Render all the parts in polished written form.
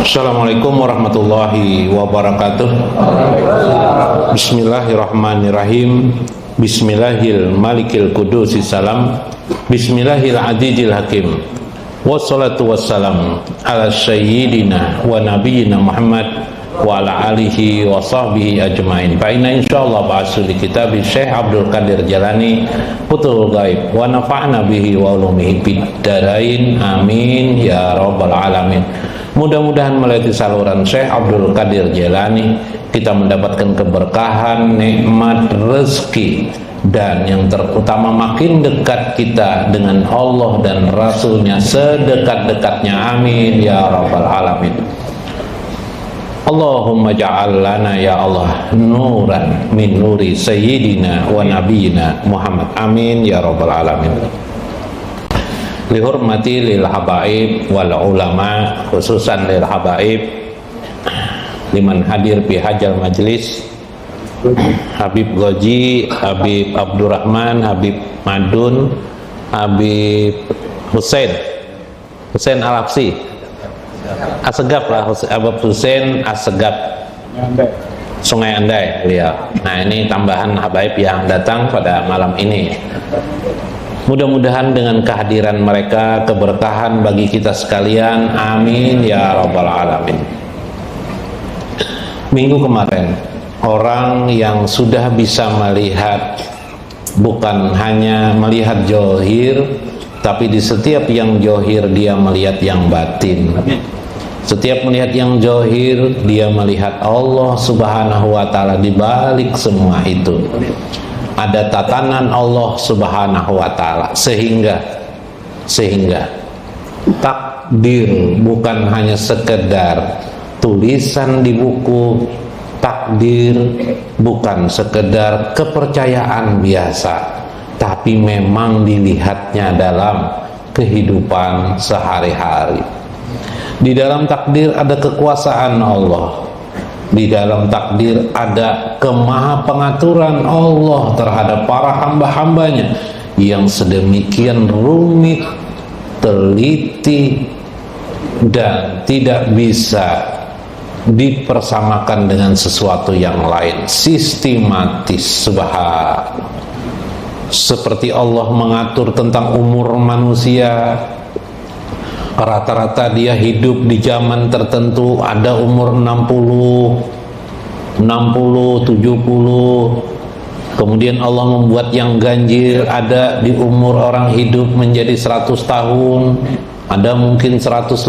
Assalamualaikum warahmatullahi wabarakatuh. Bismillahirrahmanirrahim. Bismillahil malikil kudusis salam. Bismillahil adidil hakim. Wassalatu wassalam ala sayyidina wa nabiyyina Muhammad wa ala alihi wa sahbihi ajmain. Fa inna insyaallah ba'asul kitab Syekh Abdul Qadir Jalani Futhul Ghaib wa nafa'na bihi wa ulumihi fid darain amin ya rabbal alamin. Mudah-mudahan melalui saluran Syekh Abdul Qadir Jalani kita mendapatkan keberkahan, nikmat, rezeki, dan yang terutama makin dekat kita dengan Allah dan Rasulnya sedekat-dekatnya, amin ya rabbal alamin. Allahumma ja'al lana ya Allah nuran min nuri sayyidina wa nabiyina Muhammad, amin ya rabbal alamin. Lihurmati lil habaib wal ulama, khususan lil habaib liman hadir fi hajal majlis, Habib Goji, Habib Abdurrahman, Habib Madun, Habib Hussein Al-Hafsi, Asegaf lah, Habib Hussein Asegaf Sungai Andai beliau. Nah, ini tambahan habaib yang datang pada malam ini. Mudah-mudahan dengan kehadiran mereka keberkahan bagi kita sekalian, amin ya rabbal alamin. Minggu kemarin orang yang sudah bisa melihat, bukan hanya melihat johir, tapi di setiap yang johir dia melihat yang batin. Setiap melihat yang johir dia melihat Allah subhanahu wa ta'ala di balik semua itu. Ada tatanan Allah subhanahu wa ta'ala, sehingga takdir bukan hanya sekedar tulisan di buku, takdir bukan sekedar kepercayaan biasa, tapi memang dilihatnya dalam kehidupan sehari-hari. Di dalam takdir ada kekuasaan Allah. Di dalam takdir ada kemahapengaturan Allah terhadap para hamba-hambanya yang sedemikian rumit, teliti, dan tidak bisa dipersamakan dengan sesuatu yang lain, sistematis. Subhanallah. Seperti Allah mengatur tentang umur manusia, rata-rata dia hidup di zaman tertentu, ada umur 60, 70. Kemudian Allah membuat yang ganjil, ada di umur orang hidup menjadi 100 tahun, ada mungkin 150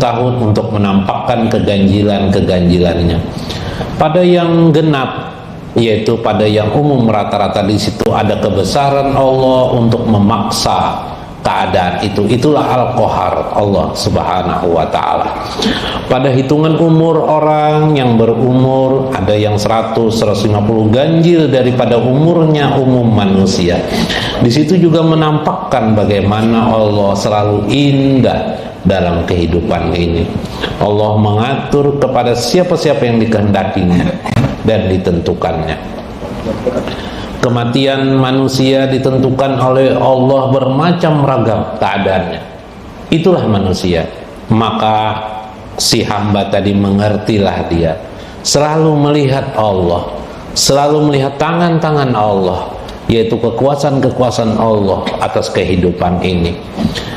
tahun untuk menampakkan keganjilannya. Pada yang genap, yaitu pada yang umum, rata-rata di situ ada kebesaran Allah untuk memaksa keadaan itu. Itulah Al-Qahar Allah subhanahu wa ta'ala. Pada hitungan umur orang yang berumur, ada yang 100, 150 ganjil daripada umurnya umum manusia. Di situ juga menampakkan bagaimana Allah selalu indah dalam kehidupan ini. Allah mengatur kepada siapa-siapa yang dikehendakinya dan ditentukannya. Kematian manusia ditentukan oleh Allah bermacam ragam keadaannya. Itulah manusia. Maka si hamba tadi mengertilah dia, selalu melihat Allah, selalu melihat tangan-tangan Allah, yaitu kekuasaan-kekuasaan Allah atas kehidupan ini.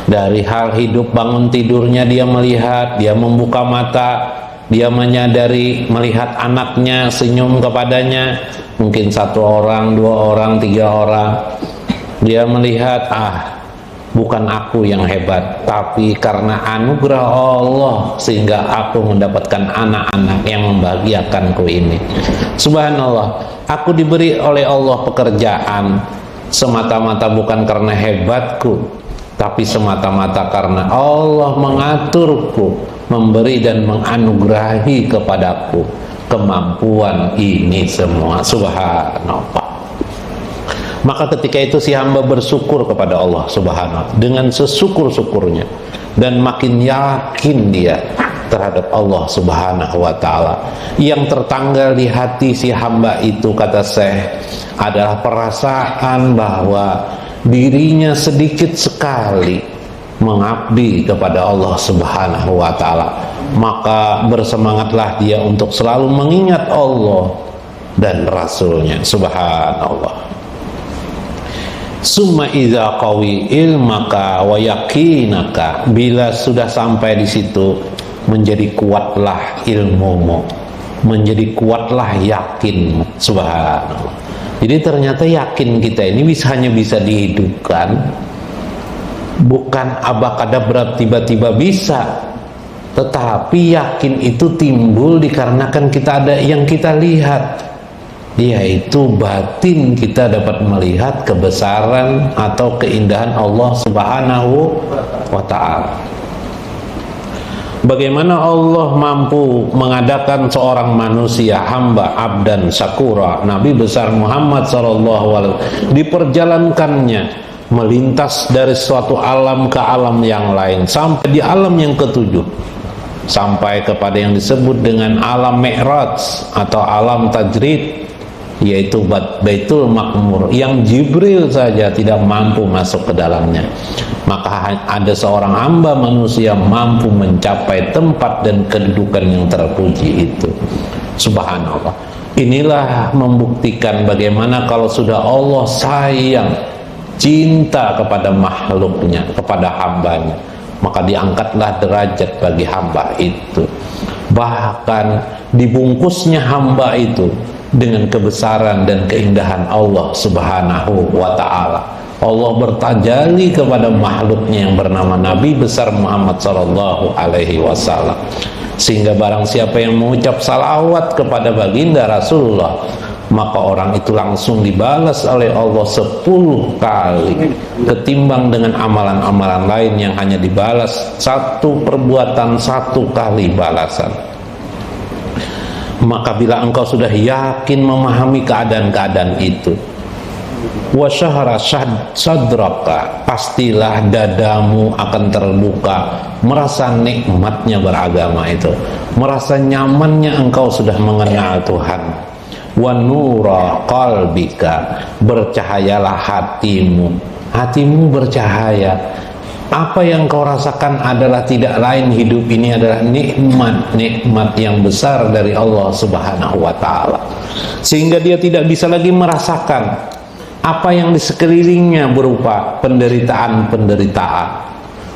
Dari hal hidup, bangun tidurnya dia melihat, dia membuka mata, dia menyadari, melihat anaknya senyum kepadanya, mungkin 1 orang, 2 orang, 3 orang. Dia melihat, bukan aku yang hebat, tapi karena anugerah Allah sehingga aku mendapatkan anak-anak yang membahagiakanku ini. Subhanallah, aku diberi oleh Allah pekerjaan semata-mata bukan karena hebatku, tapi semata-mata karena Allah mengaturku, memberi dan menganugerahi kepadaku kemampuan ini semua. Subhanallah. Maka ketika itu si hamba bersyukur kepada Allah subhanahu dengan sesyukur-syukurnya, dan makin yakin dia terhadap Allah subhanahu wa ta'ala. Yang tertanggal di hati si hamba itu, kata Syekh, adalah perasaan bahwa dirinya sedikit sekali mengabdi kepada Allah subhanahu wa ta'ala, maka bersemangatlah dia untuk selalu mengingat Allah dan Rasulnya. Subhanallah. Summa idza qawi ilmaka wa yakinaka, bila sudah sampai di situ menjadi kuatlah ilmumu, menjadi kuatlah yakinmu. Subhanallah. Jadi ternyata yakin kita ini hanya bisa dihidupkan, bukan abakadabra tiba-tiba bisa, tetapi yakin itu timbul dikarenakan kita ada yang kita lihat, yaitu batin kita dapat melihat kebesaran atau keindahan Allah Subhanahu wa ta'ala. Bagaimana Allah mampu mengadakan seorang manusia, hamba, abdan syakura, Nabi besar Muhammad SAW, diperjalankannya melintas dari suatu alam ke alam yang lain sampai di alam yang ketujuh, sampai kepada yang disebut dengan alam Mi'raj atau alam Tajrid, yaitu Baitul Makmur, yang Jibril saja tidak mampu masuk ke dalamnya. Maka ada seorang hamba manusia mampu mencapai tempat dan kedudukan yang terpuji itu. Subhanallah. Inilah membuktikan bagaimana kalau sudah Allah sayang, cinta kepada makhluknya, kepada hambanya, maka diangkatlah derajat bagi hamba itu. Bahkan dibungkusnya hamba itu dengan kebesaran dan keindahan Allah Subhanahu wa ta'ala. Allah bertajali kepada makhluknya yang bernama Nabi besar Muhammad sallallahu alaihi wasallam, sehingga barang siapa yang mengucap salawat kepada baginda Rasulullah, maka orang itu langsung dibalas oleh Allah 10 kali, ketimbang dengan amalan-amalan lain yang hanya dibalas satu perbuatan 1 kali balasan. Maka bila engkau sudah yakin memahami keadaan-keadaan itu, wa syahara sadraka, pastilah dadamu akan terbuka, merasa nikmatnya beragama itu, merasa nyamannya engkau sudah mengenal Tuhan. Wa nura qalbika, bercahayalah hatimu, hatimu bercahaya. Apa yang kau rasakan adalah tidak lain, hidup ini adalah nikmat yang besar dari Allah Subhanahu wa ta'ala, sehingga dia tidak bisa lagi merasakan apa yang di sekelilingnya berupa penderitaan-penderitaan,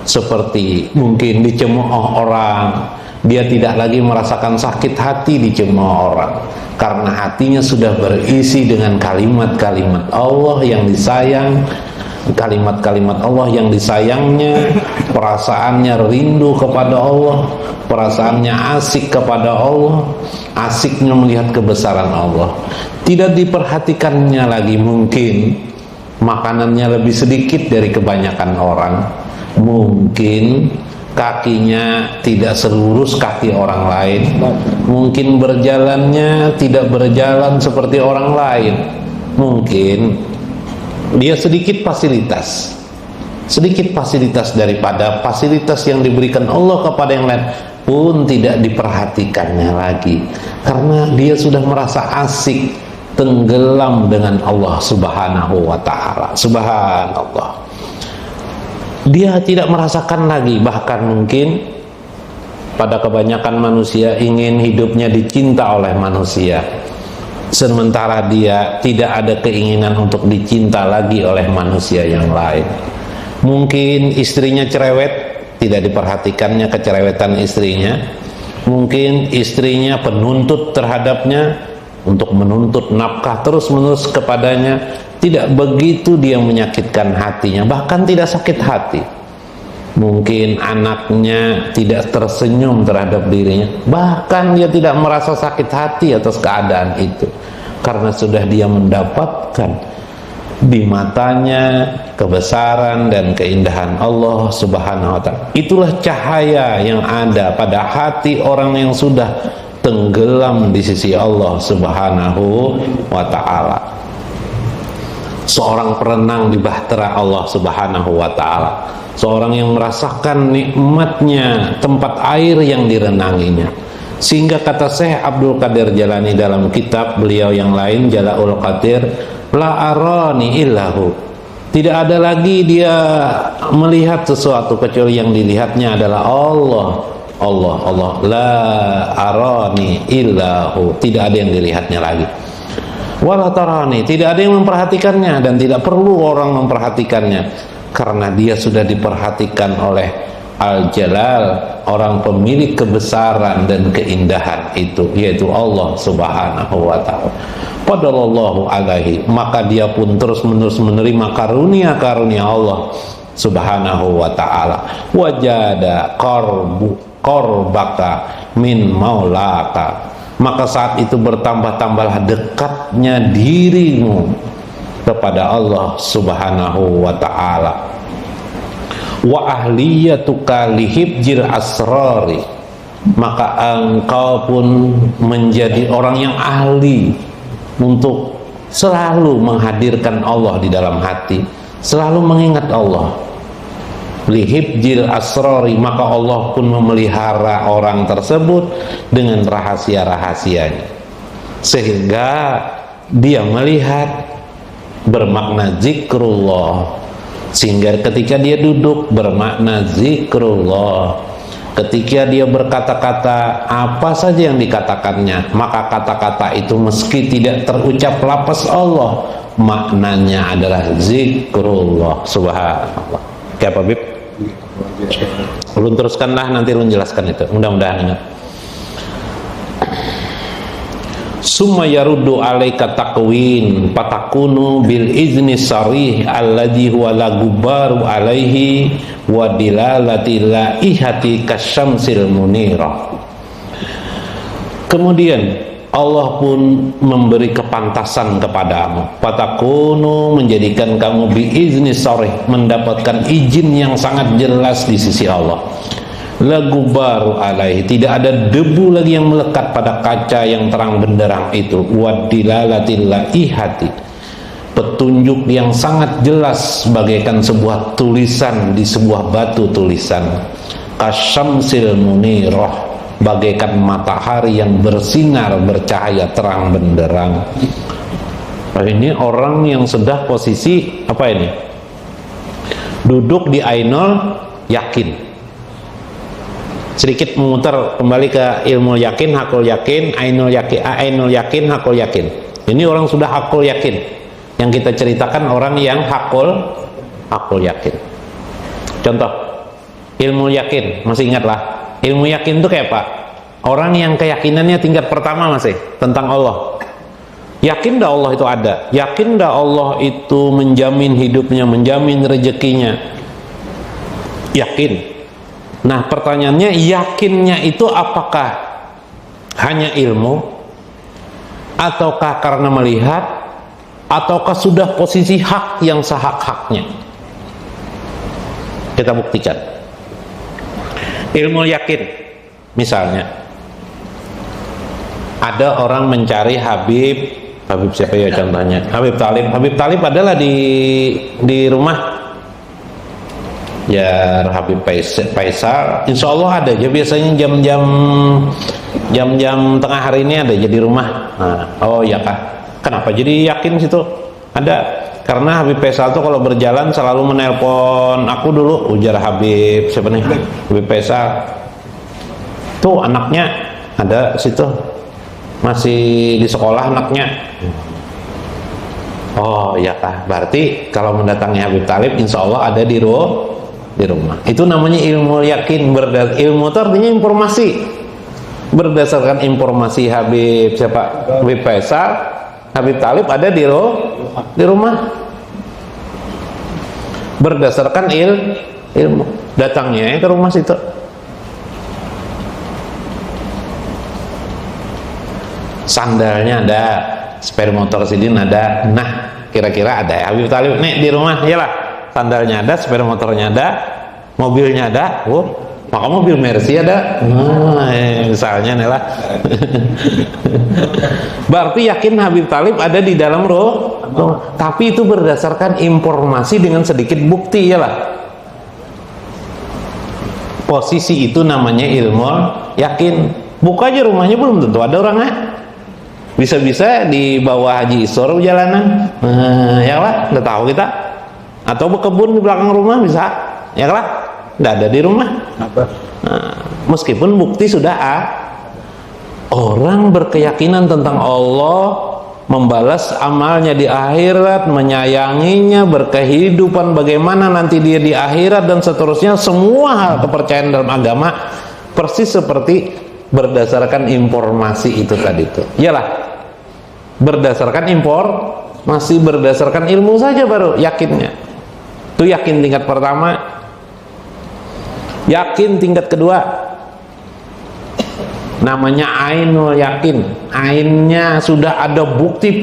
seperti mungkin dicemooh orang. Dia tidak lagi merasakan sakit hati dicemooh orang, karena hatinya sudah berisi dengan kalimat-kalimat Allah yang disayang, kalimat-kalimat Allah yang disayangnya, perasaannya rindu kepada Allah, perasaannya asik kepada Allah, asiknya melihat kebesaran Allah. Tidak diperhatikannya lagi mungkin makanannya lebih sedikit dari kebanyakan orang, mungkin kakinya tidak selurus kaki orang lain, mungkin berjalannya tidak berjalan seperti orang lain, mungkin dia sedikit fasilitas daripada fasilitas yang diberikan Allah kepada yang lain pun tidak diperhatikannya lagi, karena dia sudah merasa asik, tenggelam dengan Allah Subhanahu wa ta'ala. Subhanallah. Dia tidak merasakan lagi, bahkan mungkin pada kebanyakan manusia ingin hidupnya dicinta oleh manusia, sementara dia tidak ada keinginan untuk dicinta lagi oleh manusia yang lain. Mungkin istrinya cerewet, tidak diperhatikannya kecerewetan istrinya. Mungkin istrinya penuntut terhadapnya untuk menuntut nafkah terus-menerus kepadanya. Tidak begitu dia menyakitkan hatinya, bahkan tidak sakit hati. Mungkin anaknya tidak tersenyum terhadap dirinya, bahkan dia tidak merasa sakit hati atas keadaan itu, karena sudah dia mendapatkan di matanya kebesaran dan keindahan Allah Subhanahu wa ta'ala. Itulah cahaya yang ada pada hati orang yang sudah tenggelam di sisi Allah Subhanahu wa ta'ala. Seorang perenang di bahtera Allah Subhanahu wa ta'ala, seorang yang merasakan nikmatnya tempat air yang direnanginya, sehingga kata Syekh Abdul Qadir Jalani dalam kitab beliau yang lain, Jala'ul Qadir, la arani illahu, tidak ada lagi dia melihat sesuatu kecuali yang dilihatnya adalah Allah Allah, la arani illahu, tidak ada yang dilihatnya lagi. Wala tarani, tidak ada yang memperhatikannya, dan tidak perlu orang memperhatikannya, karena dia sudah diperhatikan oleh Al-Jalal, orang pemilik kebesaran dan keindahan itu, yaitu Allah Subhanahu wa ta'ala. Fadallallahu alaihi, maka dia pun terus-menerus menerima karunia-karunia Allah Subhanahu wa ta'ala. Wajada qorbaka min maulaka, maka saat itu bertambah-tambahlah dekatnya dirimu kepada Allah Subhanahu wa ta'ala. Wa ahliyatuka lihibjil asrari, maka engkau pun menjadi orang yang ahli untuk selalu menghadirkan Allah di dalam hati, selalu mengingat Allah. Lihibjil asrari, maka Allah pun memelihara orang tersebut dengan rahasia-rahasianya, sehingga dia melihat bermakna zikrullah, sehingga ketika dia duduk bermakna zikrullah, ketika dia berkata-kata apa saja yang dikatakannya, maka kata-kata itu meski tidak terucap lafaz Allah, maknanya adalah zikrullah. Subhanallah. Oke apa Bib? Ulun teruskanlah, nanti ulun jelaskan itu, mudah-mudahan ingat. Summa yaruddu alaika takwin patakunu bil izni sarih alladhi huwa la gubaru alaihi wa dilalati laihati kasyamsil munirah. Kemudian Allah pun memberi kepantasan kepadamu, patakunu, menjadikan kamu biizni sarih, mendapatkan izin yang sangat jelas di sisi Allah. Lagu baru alaihi, tidak ada debu lagi yang melekat pada kaca yang terang benderang itu. Wadilalatil laihati, petunjuk yang sangat jelas bagaikan sebuah tulisan di sebuah batu tulisan. Kasyamsil munirah, bagaikan matahari yang bersinar bercahaya terang benderang. Nah, ini orang yang sudah posisi apa ini? Duduk di ainul yakin. Sedikit memutar kembali ke ilmu yakin, hakul yakin, ainul yakin, hakul yakin. Ini orang sudah hakul yakin. Yang kita ceritakan orang yang hakul yakin. Contoh, ilmu yakin, masih ingatlah. Ilmu yakin itu kayak apa? Orang yang keyakinannya tingkat pertama masih tentang Allah. Yakin dah Allah itu ada, yakin dah Allah itu menjamin hidupnya, menjamin rezekinya. Yakin. Nah, pertanyaannya, yakinnya itu apakah hanya ilmu, ataukah karena melihat, ataukah sudah posisi hak yang sehak-haknya? Kita buktikan. Ilmu yakin, misalnya ada orang mencari Habib siapa ya contohnya? Habib Talib adalah di rumah. Ya, Habib Faisal, insya Allah ada aja, biasanya jam-jam tengah hari ini ada aja di rumah. Nah, oh ya kah? Kenapa jadi yakin situ? Ada, karena Habib Faisal tuh kalau berjalan selalu menelpon aku dulu, ujar Habib siapa nih? Habib Faisal. Tuh anaknya ada situ, masih di sekolah anaknya. Oh ya kah? Berarti kalau mendatangi Habib Talib, insya Allah ada di rumah. Itu namanya ilmu yakin. Ilmu itu artinya informasi. Berdasarkan informasi Habib Faisal, Habib Talib ada di rumah. Berdasarkan ilmu, datangnya ke rumah situ. Sandalnya ada, sepeda motor sidin ada. Nah, kira-kira ada ya Habib Talib nih di rumah, iyalah. Sandalnya ada, sepeda motornya ada, mobilnya ada. Oh, maka mobil Mercy ada. Misalnya nih lah. Berarti yakin Habib Talib ada di dalam roh. Tapi itu berdasarkan informasi dengan sedikit bukti, ya lah. Posisi itu namanya ilmu yakin. Buka aja rumahnya, belum tentu ada orangnya. Bisa-bisa di bawah Haji Isor jalanan. Ya lah, udah tahu kita. Atau berkebun di belakang rumah bisa, ya lah, nggak ada di rumah. Nah, meskipun bukti sudah orang berkeyakinan tentang Allah, membalas amalnya di akhirat, menyayanginya, berkehidupan bagaimana nanti dia di akhirat dan seterusnya, semua hal kepercayaan dalam agama persis seperti berdasarkan informasi itu tadi itu. Iyalah, berdasarkan masih berdasarkan ilmu saja baru yakinnya. Itu yakin tingkat pertama. Yakin tingkat kedua namanya ainul yakin. Ainnya sudah ada bukti,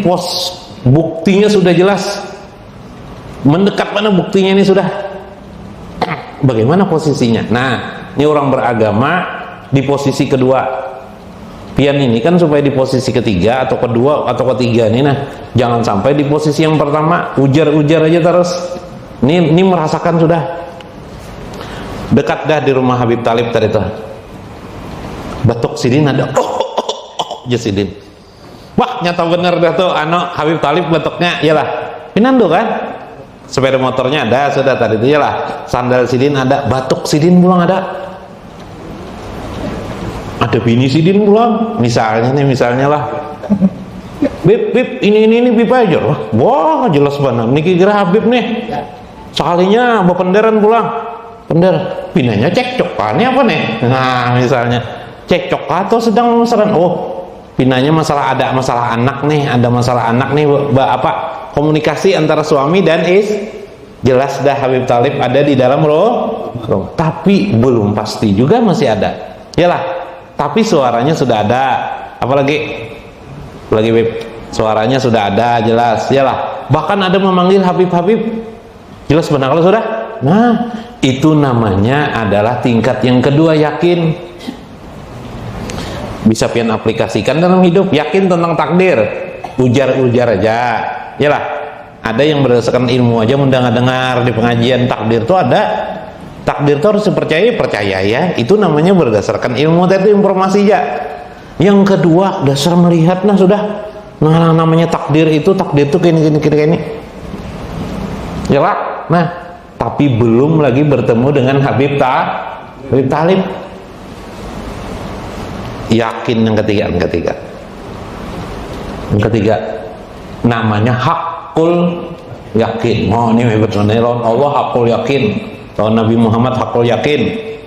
buktinya sudah jelas. Mendekat mana buktinya ini sudah. Bagaimana posisinya? Nah, ini orang beragama di posisi kedua. Pian ini kan supaya di posisi ketiga atau kedua atau ketiga ini, nah jangan sampai di posisi yang pertama ujar-ujar aja terus. Ini merasakan sudah dekat dah di rumah Habib Talib tadi tuh. Batuk sidin ada aja sidin. Wah, nyata bener dah tuh Habib Talib batuknya, iyalah. Pinando kan? Sepeda motornya ada sudah tadi itu, iyalah. Sandal sidin ada, batuk sidin pulang ada. Ada bini sidin pulang, misalnya lah. Bib, ini Bib aja. Wah, jelas banget. Niki kira Habib nih. Sekalinya bependeran pulang. Pender, pinanya cekcok apa nih? Nah, misalnya cekcok atau sedang mesra. Oh, pinanya ada masalah anak nih, apa komunikasi antara suami dan jelas dah Habib Talib ada di dalam roh. Tapi belum pasti juga masih ada. Yalah, tapi suaranya sudah ada. Apalagi Bib, suaranya sudah ada jelas. Yalah, bahkan ada memanggil Habib. Jelas benar kalau sudah. Nah, itu namanya adalah tingkat yang kedua, yakin. Bisa pian aplikasikan dalam hidup, yakin tentang takdir. Ujar-ujar aja. Yalah, ada yang berdasarkan ilmu aja mendengar di pengajian takdir itu ada. Takdir itu harus percaya ya. Itu namanya berdasarkan ilmu, itu informasi aja. Yang kedua, dasar melihat, nah sudah. Nah, namanya takdir itu gini. Yalah. Nah, tapi belum lagi bertemu dengan Habib Talib. Yakin yang ketiga. Yang ketiga namanya hakul yakin. Oh, ini hebat benar. Allah hakul yakin. Tahun Nabi Muhammad hakul yakin.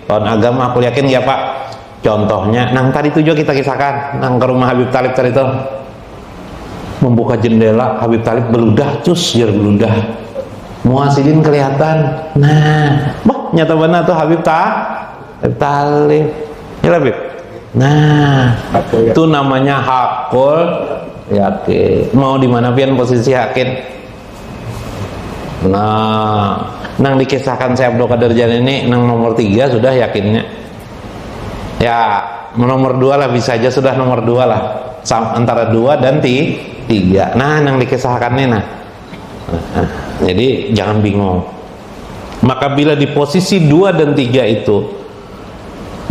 Tahun agama hakul yakin ya Pak. Contohnya, nang tadi itu juga kita kisahkan, nang ke rumah Habib Talib tadi itu. Membuka jendela, Habib Talib beludah, beludah. Muasidin kelihatan. Nah, nyata benar tuh Habib Talib. Ya Habib. Nah, itu namanya hakul yakin. Mau di mana pian posisi yakin? Nah, nang dikisahkan saya Abdul Qadir Jan ini nang nomor 3 sudah yakinnya. Ya, nomor 2 lah bisa aja sudah nomor 2 lah. Antara 2 dan 3. Nah, nang dikisahkan ini nah. Jadi jangan bingung. Maka bila di posisi 2 dan 3 itu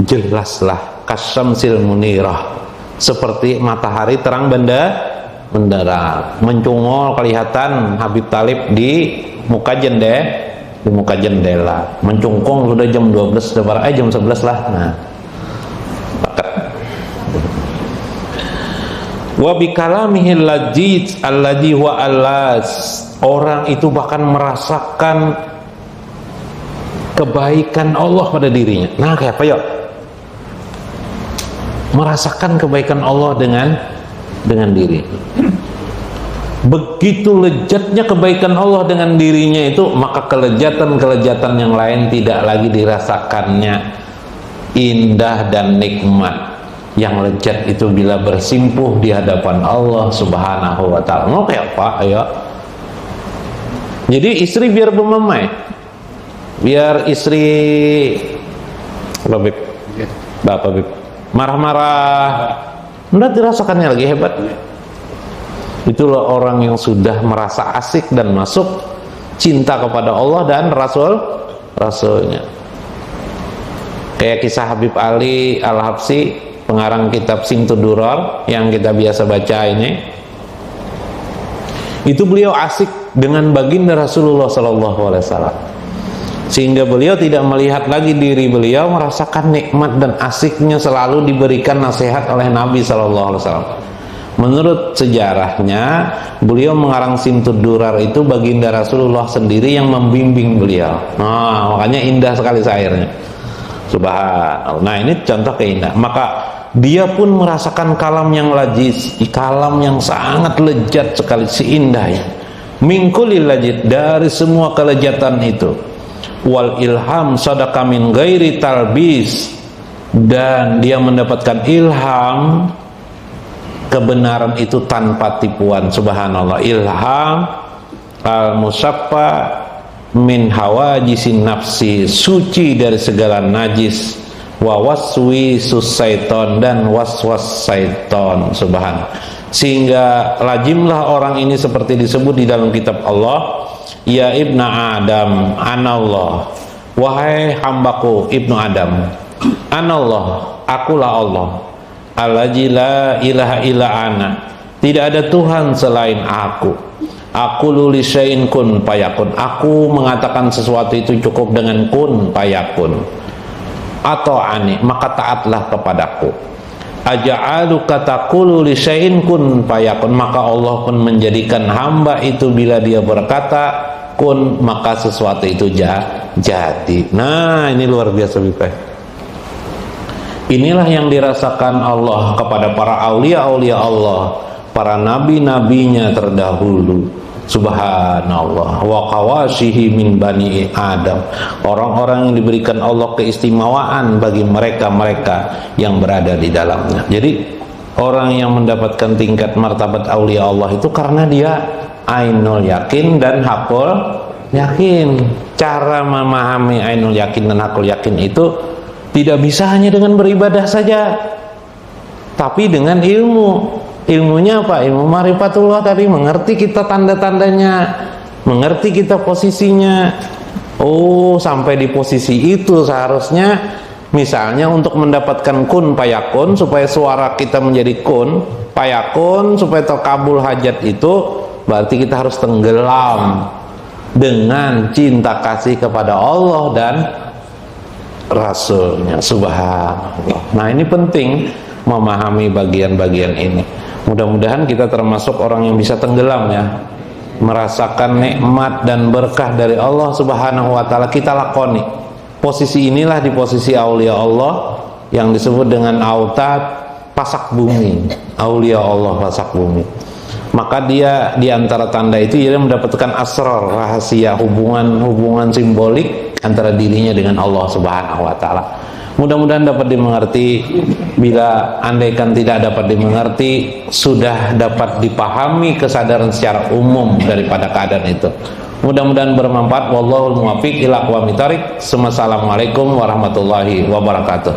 jelaslah kasyamsil munirah, seperti matahari terang benderang, mencungol kelihatan Habib Talib di muka jendela, mencungkung sudah jam 12 jam 11 lah. Nah, wa bikalamihil lajid alladhi huwa allas, orang itu bahkan merasakan kebaikan Allah pada dirinya. Nah, kayak apa ya? Merasakan kebaikan Allah dengan diri. Begitu lezatnya kebaikan Allah dengan dirinya itu, maka kelezatan yang lain tidak lagi dirasakannya. Indah dan nikmat yang lezat itu bila bersimpuh di hadapan Allah Subhanahu wa ta'ala. Mau kayak apa? Ayo. Jadi istri biar pemamai, biar istri Bapak Bib marah-marah, enggak dirasakannya lagi hebat. Itulah orang yang sudah merasa asik dan masuk cinta kepada Allah dan Rasulnya. Kayak kisah Habib Ali Al-Habsyi, pengarang kitab Simtud Duror yang kita biasa baca ini. Itu beliau asik dengan baginda Rasulullah SAW. sehingga beliau tidak melihat lagi diri beliau merasakan nikmat dan asiknya selalu diberikan nasihat oleh Nabi SAW. Menurut sejarahnya, beliau mengarang Simtud Durar itu baginda Rasulullah sendiri yang membimbing beliau. Nah, makanya indah sekali syairnya. Subhanallah. Nah, ini contoh keindahan. Maka dia pun merasakan kalam yang lajiz, kalam yang sangat lezat sekali, seindahnya. Mingkulil lajid, dari semua kelezatan itu. Wal ilham sadaka min ghairi talbis, dan dia mendapatkan ilham kebenaran itu tanpa tipuan. Subhanallah. Ilham al-musaffa min hawajisin nafsi, suci dari segala najis, wa waswisus syaiton, dan waswas syaiton. Subhanallah. Sehingga lazimlah orang ini seperti disebut di dalam kitab Allah, ya ibna Adam anallah, wahai hambaku ibnu Adam, anallah, akulah Allah, allazi la ilaha illa ana, tidak ada Tuhan selain aku. Aku li syai'in kun payakun, aku mengatakan sesuatu itu cukup dengan kun payakun. Atau ani, maka taatlah kepadaku. Aja'aluka taqulu li syai'in kun payakun, maka Allah pun menjadikan hamba itu bila dia berkata kun, maka sesuatu itu jadi. Nah, ini luar biasa Bapak. Inilah yang dirasakan Allah kepada para aulia-aulia Allah, para nabi-nabinya terdahulu. Subhanallah. Wa qawashihi min bani Adam, orang-orang yang diberikan Allah keistimewaan bagi mereka-mereka yang berada di dalamnya. Jadi orang yang mendapatkan tingkat martabat aulia Allah itu karena dia ainul yakin dan hakul yakin. Cara memahami ainul yakin dan hakul yakin itu tidak bisa hanya dengan beribadah saja, tapi dengan ilmu. Ilmunya apa? Ilmu ma'rifatullah tadi, mengerti kita tanda-tandanya, mengerti kita posisinya. Oh, sampai di posisi itu seharusnya, misalnya untuk mendapatkan kun payakun, supaya suara kita menjadi kun payakun, supaya terkabul hajat itu, berarti kita harus tenggelam dengan cinta kasih kepada Allah dan Rasulnya. Subhanallah. Nah, ini penting memahami bagian-bagian ini. Mudah-mudahan kita termasuk orang yang bisa tenggelam ya, merasakan nikmat dan berkah dari Allah Subhanahu wa taala, kita lakoni. Posisi inilah di posisi aulia Allah yang disebut dengan autad pasak bumi. Aulia Allah pasak bumi. Maka dia di antara tanda itu ia mendapatkan asrar, rahasia, hubungan simbolik antara dirinya dengan Allah Subhanahu wa taala. Mudah-mudahan dapat dimengerti. Bila andaikan tidak dapat dimengerti, sudah dapat dipahami kesadaran secara umum daripada keadaan itu. Mudah-mudahan bermanfaat. Wallahul muwaffiq ila aqwamit thoriq. Assalamualaikum warahmatullahi wabarakatuh.